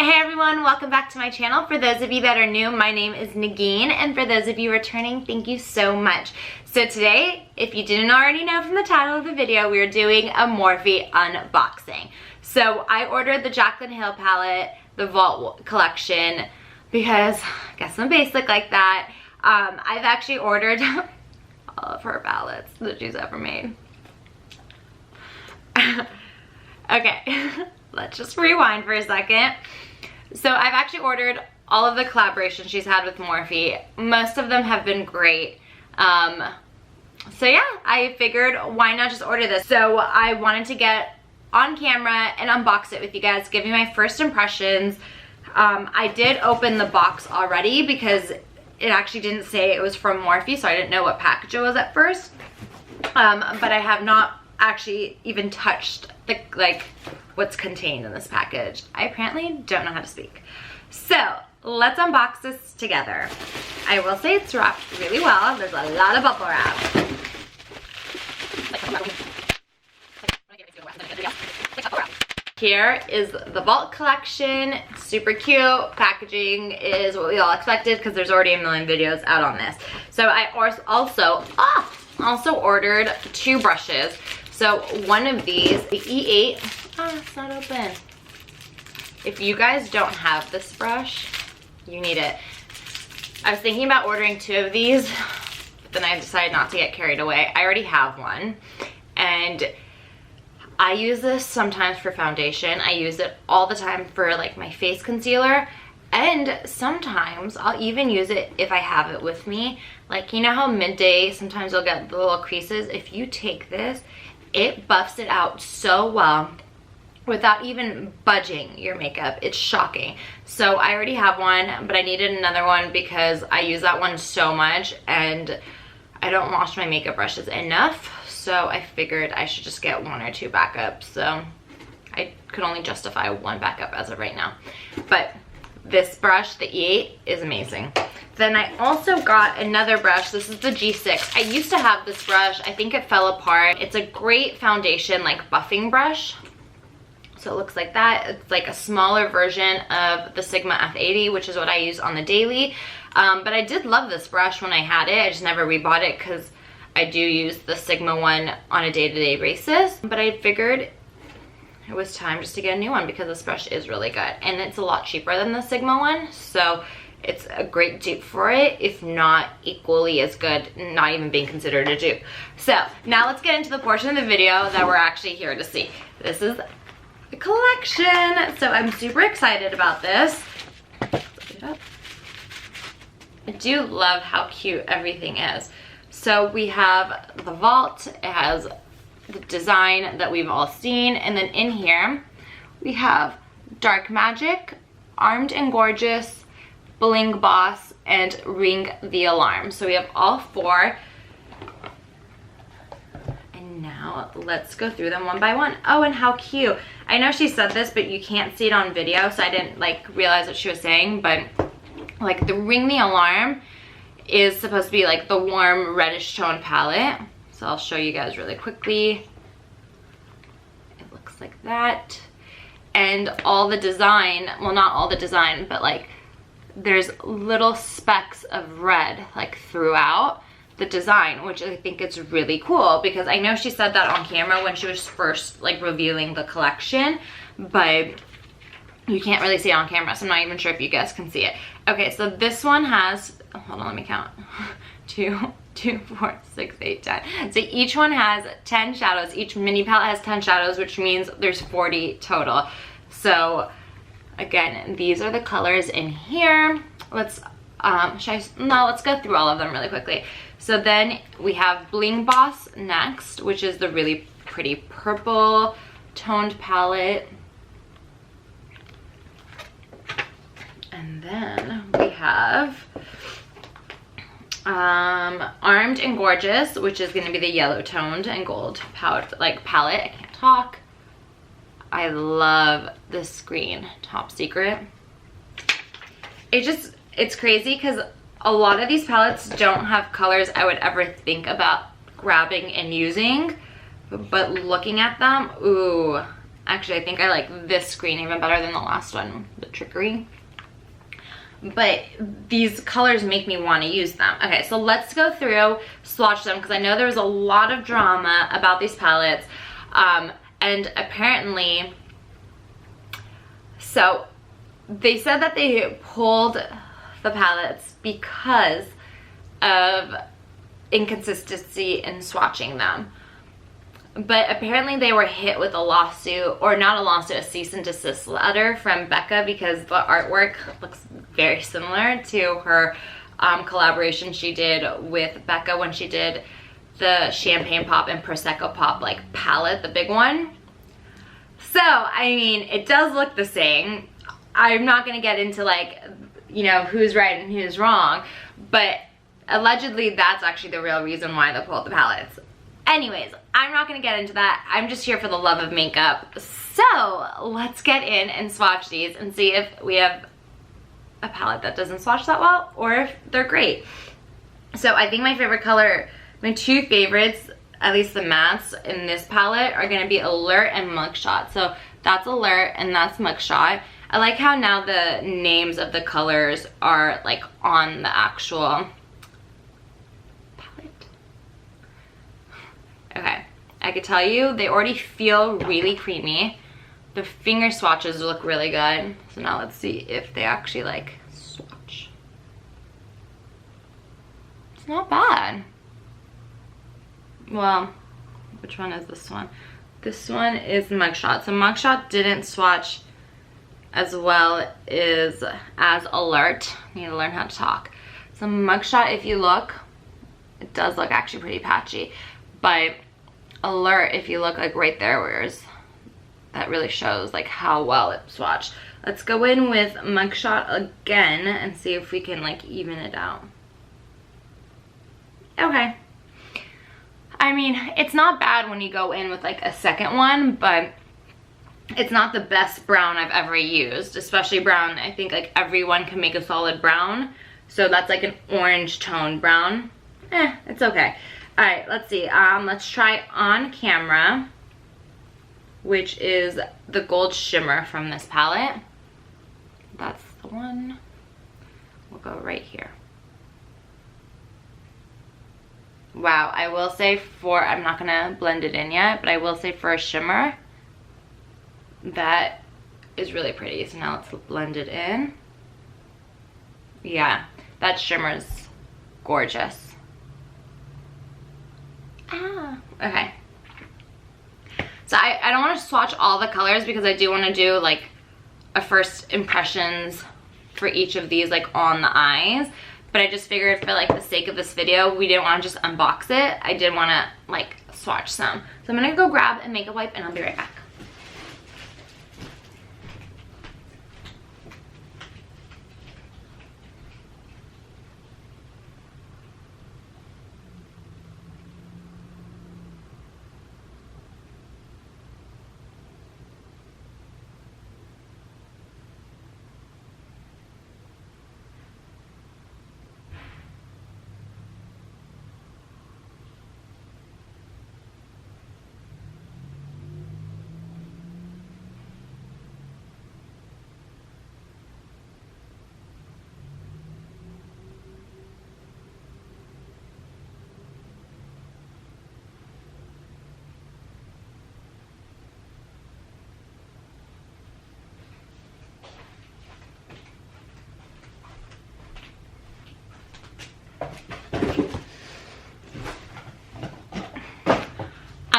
Hey everyone, welcome back to my channel. For those of you that are new, my name is Neghin, and for those of you returning, thank you so much. So today, if you didn't already know from the title of the video, we are doing a Morphe unboxing. So I ordered the Jaclyn Hill palette, the Vault collection, because I guess I'm basic like that. I've actually ordered all of her palettes that she's ever made. Okay, let's just rewind for a second. So I've actually ordered all of the collaborations she's had with Morphe. Most of them have been great. So yeah, I figured why not just order this. So I wanted to get on camera and unbox it with you guys, give you my first impressions. I did open the box already because it actually didn't say it was from Morphe, so I didn't know what package it was at first. But I have not actually even touched the what's contained in this package. I apparently don't know how to speak. So let's unbox this together. I will say it's wrapped really well. There's a lot of bubble wrap. Here is the Vault collection. Super cute. Packaging is what we all expected because there's already a million videos out on this. So I also ordered 2 brushes. So one of these, the E8, it's not open. If you guys don't have this brush, you need it. I was thinking about ordering 2 of these, but then I decided not to get carried away. I already have one, and I use this sometimes for foundation. I use it all the time for like my face concealer, and sometimes I'll even use it if I have it with me. Like, you know how midday sometimes you'll get the little creases? If you take this, it buffs it out so well without even budging your makeup. It's shocking. So I already have one, but I needed another one because I use that one so much and I don't wash my makeup brushes enough. So I figured I should just get 1 or 2 backups. So I could only justify 1 backup as of right now. But this brush, the E8, is amazing. Then I also got another brush. This is the G6. I used to have this brush. I think it fell apart. It's a great foundation, like buffing brush. So it looks like that. It's like a smaller version of the Sigma F80, which is what I use on the daily. But I did love this brush when I had it. I just never rebought it because I do use the Sigma one on a day-to-day basis. But I figured it was time just to get a new one because this brush is really good. And it's a lot cheaper than the Sigma one. So it's a great dupe for it, if not equally as good, not even being considered a dupe. So now let's get into the portion of the video that we're actually here to see. This is the collection. So I'm super excited about this. Let's look it up. I do love how cute everything is. So we have the Vault. It has the design that we've all seen. And then in here, we have Dark Magic, Armed and Gorgeous, Bling Boss, and Ring the Alarm. So we have all 4. And now let's go through them one by one. Oh, and how cute. I know she said this, but you can't see it on video, so I didn't like realize what she was saying, but like the Ring the Alarm is supposed to be like the warm reddish tone palette. So I'll show you guys really quickly. It looks like that. And all the design, well, not all the design, but like there's little specks of red like throughout the design, which I think is really cool because I know she said that on camera when she was first like revealing the collection, but you can't really see it on camera, so I'm not even sure if you guys can see it. Okay, so this one has, hold on, let me count. 2, 4, 6, 8, 10. So each one has 10 shadows. Each mini palette has 10 shadows, which means there's 40 total. So again, these are the colors in here. Let's let's go through all of them really quickly. So then we have Bling Boss next, which is the really pretty purple toned palette. And then we have Armed and Gorgeous, which is going to be the yellow toned and gold palette. I can't talk. I love this green, Top Secret. It's crazy because a lot of these palettes don't have colors I would ever think about grabbing and using, but looking at them, ooh, Actually, I think I like this green even better than the last one, the Trickery. But these colors make me want to use them. Okay, so let's go through, swatch them, because I know there was a lot of drama about these palettes. And apparently, so they said that they pulled the palettes because of inconsistency in swatching them. But apparently they were hit with a lawsuit, or not a lawsuit, a cease and desist letter from Becca, because the artwork looks very similar to her collaboration she did with Becca when she did the Champagne Pop and Prosecco Pop like palette, the big one. So, I mean, it does look the same. I'm not gonna get into like, you know, who's right and who's wrong, but allegedly that's actually the real reason why they pulled the palettes. Anyways, I'm not gonna get into that. I'm just here for the love of makeup. So let's get in and swatch these and see if we have a palette that doesn't swatch that well or if they're great. So I think my favorite color, my two favorites, at least the mattes in this palette, are gonna be Alert and Mugshot. So that's Alert and that's Mugshot. I like how now the names of the colors are like on the actual palette. Okay, I could tell you they already feel really creamy. The finger swatches look really good. So now let's see if they actually like swatch. It's not bad. Well, which one is this one? This one is Mugshot. So Mugshot didn't swatch as well as Alert. I need to learn how to talk. So Mugshot, if you look, it does look actually pretty patchy. But Alert, if you look like right there, where's that really shows like how well it swatched. Let's go in with Mugshot again and see if we can like even it out. Okay. I mean, it's not bad when you go in with like a second one, but it's not the best brown I've ever used, especially brown. I think like everyone can make a solid brown. So that's like an orange tone brown. It's okay. All right, let's see. Let's try On Camera, which is the gold shimmer from this palette. That's the one. We'll go right here. Wow, I will say I'm not gonna blend it in yet, but I will say for a shimmer, that is really pretty. So now let's blend it in. Yeah, that shimmer's gorgeous. Okay. So I don't want to swatch all the colors because I do want to do like a first impressions for each of these like on the eyes. But I just figured for like the sake of this video, we didn't want to just unbox it. I did want to like swatch some. So I'm going to go grab a makeup wipe and I'll be right back.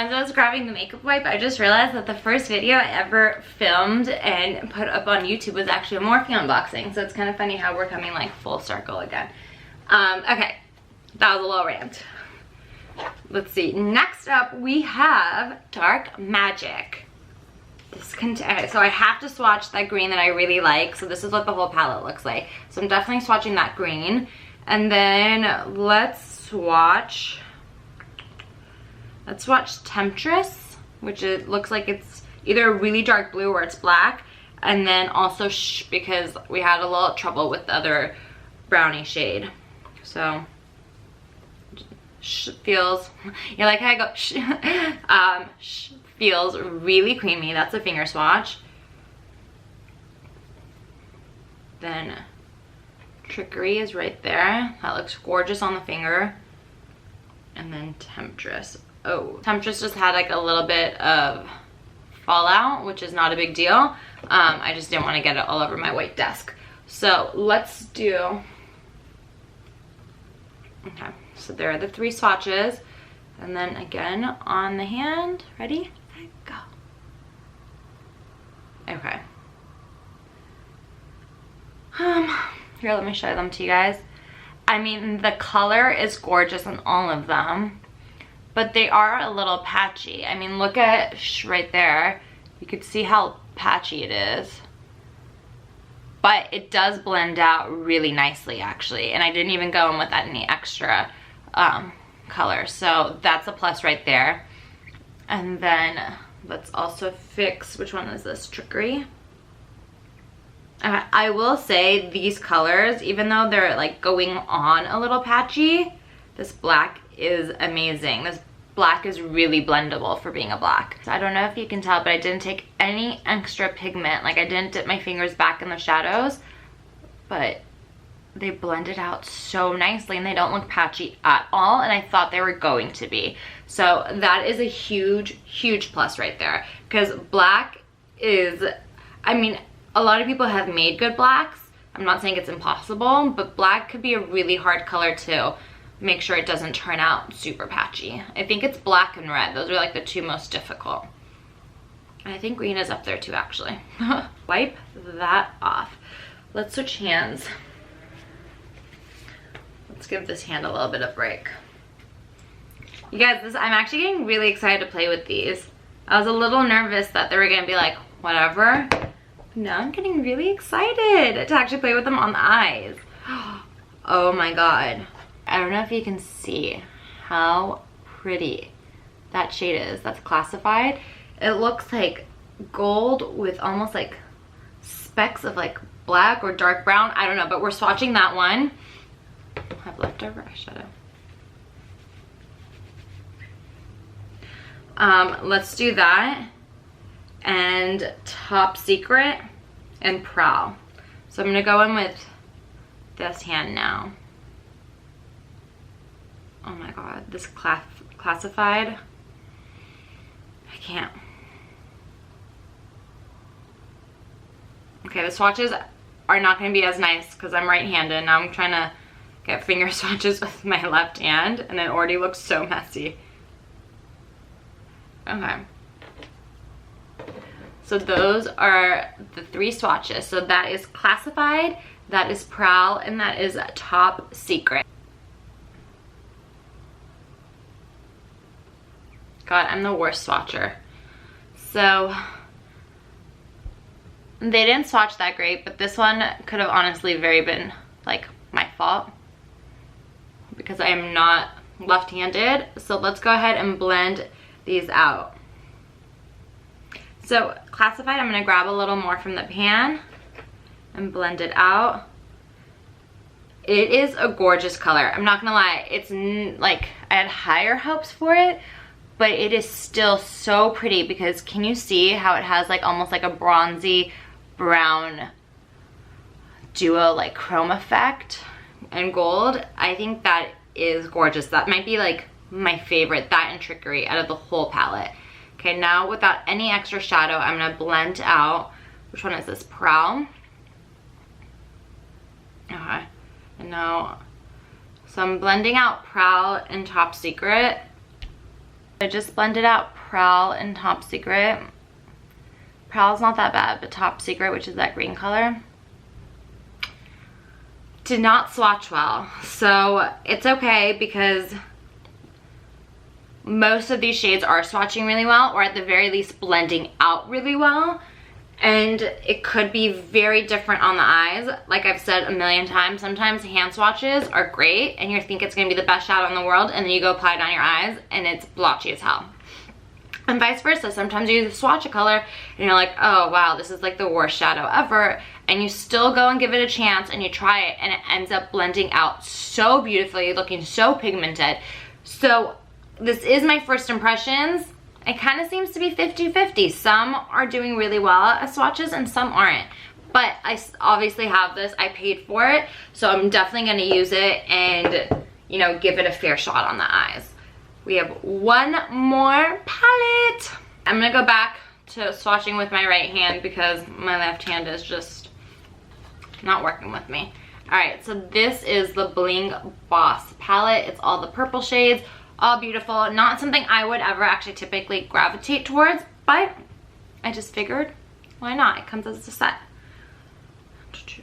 As I was grabbing the makeup wipe, I just realized that the first video I ever filmed and put up on YouTube was actually a Morphe unboxing. So it's kind of funny how we're coming like full circle again. Okay, that was a little rant. Let's see, next up we have Dark Magic. So I have to swatch that green that I really like. So this is what the whole palette looks like. So I'm definitely swatching that green. And then let's swatch Temptress, which it looks like it's either a really dark blue or it's black. And then also because we had a little trouble with the other brownie shade. So feels, you like how I go feels really creamy. That's a finger swatch. Then Trickery is right there. That looks gorgeous on the finger. And then Temptress. Oh, Temptress just had like a little bit of fallout, which is not a big deal. I just didn't want to get it all over my white desk. So let's do, okay, so there are the 3 swatches. And then again on the hand, ready, set, go. Okay. Here, let me show them to you guys. I mean, the color is gorgeous on all of them, but they are a little patchy. I mean, look at right there. You could see how patchy it is. But it does blend out really nicely, actually. And I didn't even go in with any extra color. So that's a plus right there. And then let's also fix, which one is this? Trickery. I will say these colors, even though they're like going on a little patchy, this black is amazing. This black is really blendable for being a black. So I don't know if you can tell, but I didn't take any extra pigment. Like I didn't dip my fingers back in the shadows, but they blended out so nicely and they don't look patchy at all. And I thought they were going to be. So that is a huge, huge plus right there. Because black is, I mean, a lot of people have made good blacks. I'm not saying it's impossible, but black could be a really hard color to make sure it doesn't turn out super patchy. I think it's black and red. Those are like the 2 most difficult. And I think green is up there too, actually. Wipe that off. Let's switch hands. Let's give this hand a little bit of break. You guys, I'm actually getting really excited to play with these. I was a little nervous that they were gonna be like, whatever. Now I'm getting really excited to actually play with them on the eyes. Oh my god. I don't know if you can see how pretty that shade is. That's classified. It looks like gold with almost like specks of like black or dark brown. I don't know, but we're swatching that one. I have leftover eyeshadow. Let's do that. And Top Secret and Prowl. So I'm gonna go in with this hand now. Oh my god, this classified. I can't. Okay, the swatches are not gonna be as nice because I'm right-handed. Now I'm trying to get finger swatches with my left hand and it already looks so messy. Okay. So those are the 3 swatches. So that is Classified, that is Prowl, and that is Top Secret. God, I'm the worst swatcher. So they didn't swatch that great, but this one could have honestly very been like my fault because I am not left-handed. So let's go ahead and blend these out. So Classified, I'm gonna grab a little more from the pan and blend it out. It is a gorgeous color. I'm not gonna lie, it's like I had higher hopes for it, but it is still so pretty because can you see how it has like almost like a bronzy brown duo like chrome effect and gold? I think that is gorgeous. That might be like my favorite, that and Trickery, out of the whole palette. Okay, now without any extra shadow, I'm gonna blend out, which one is this, Prowl? Okay, and now, so I'm blending out Prowl and Top Secret. I just blended out Prowl and Top Secret. Prowl's not that bad, but Top Secret, which is that green color, did not swatch well. So it's okay because most of these shades are swatching really well, or at the very least blending out really well. And it could be very different on the eyes. Like I've said a million times, sometimes hand swatches are great and you think it's gonna be the best shadow in the world, and then you go apply it on your eyes and it's blotchy as hell. And vice versa, sometimes you swatch a color and you're like, oh wow, this is like the worst shadow ever, and you still go and give it a chance and you try it and it ends up blending out so beautifully, looking so pigmented. So this is my first impressions, It kind of seems to be 50-50. Some are doing really well at swatches and some aren't. But I obviously have this. I paid for it. So I'm definitely going to use it and, you know, give it a fair shot on the eyes. We have one more palette. I'm going to go back to swatching with my right hand because my left hand is just not working with me. Alright, so this is the Bling Boss palette. It's all the purple shades, all beautiful. Not something I would ever actually typically gravitate towards, but I just figured, why not? It comes as a set.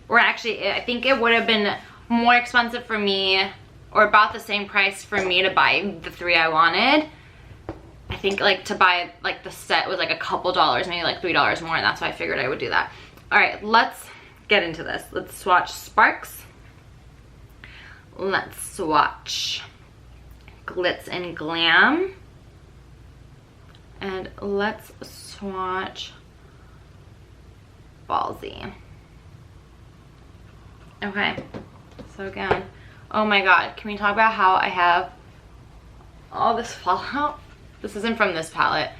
Or actually, I think it would have been more expensive for me, or about the same price for me to buy the 3 I wanted. I think like to buy like the set was like a couple dollars, maybe like $3 more, and that's why I figured I would do that. Alright, let's get into this. Let's swatch Sparks. Let's swatch Glitz and Glam. And let's swatch Ballsy. Okay, so again, oh my god, can we talk about how I have all this fallout? This isn't from this palette,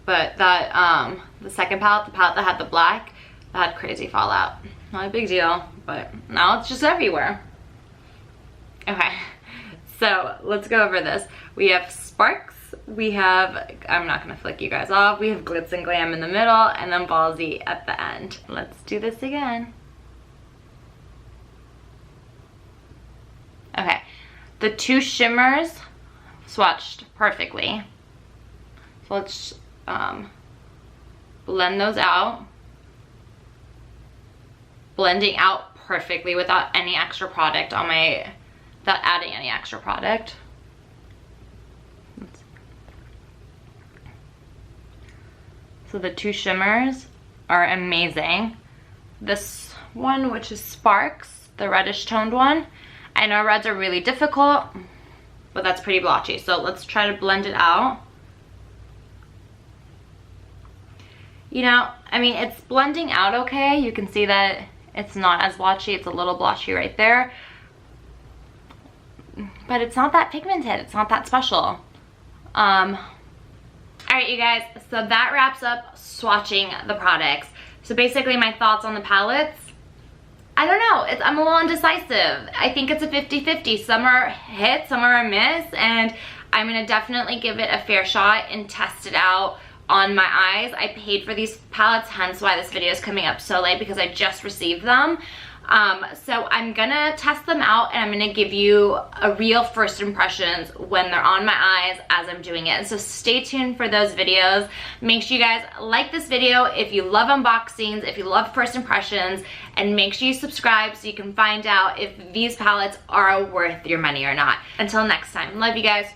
but that, the second palette, the palette that had the black, that had crazy fallout. Not a big deal, but now it's just everywhere. Okay, so let's go over this. We have Sparks, we have, I'm not gonna flick you guys off, we have Glitz and Glam in the middle, and then Ballsy at the end. Let's do this again. Okay, the two shimmers swatched perfectly. So let's blend those out. Blending out perfectly without any extra product on my, without adding any extra product. So the two shimmers are amazing. This one, which is Sparks, the reddish toned one. I know reds are really difficult, but that's pretty blotchy. So let's try to blend it out. You know, I mean, it's blending out okay. You can see that it's not as blotchy. It's a little blotchy right there. But it's not that pigmented. It's not that special. Alright, you guys. So that wraps up swatching the products. So basically my thoughts on the palettes. I don't know. I'm a little indecisive. I think it's a 50-50. Some are hits, some are a miss, and I'm going to definitely give it a fair shot and test it out on my eyes. I paid for these palettes, hence why this video is coming up so late, because I just received them. So I'm gonna test them out and I'm gonna give you a real first impressions when they're on my eyes as I'm doing it. And so stay tuned for those videos. Make sure you guys like this video if you love unboxings, if you love first impressions, and make sure you subscribe so you can find out if these palettes are worth your money or not. Until next time, love you guys.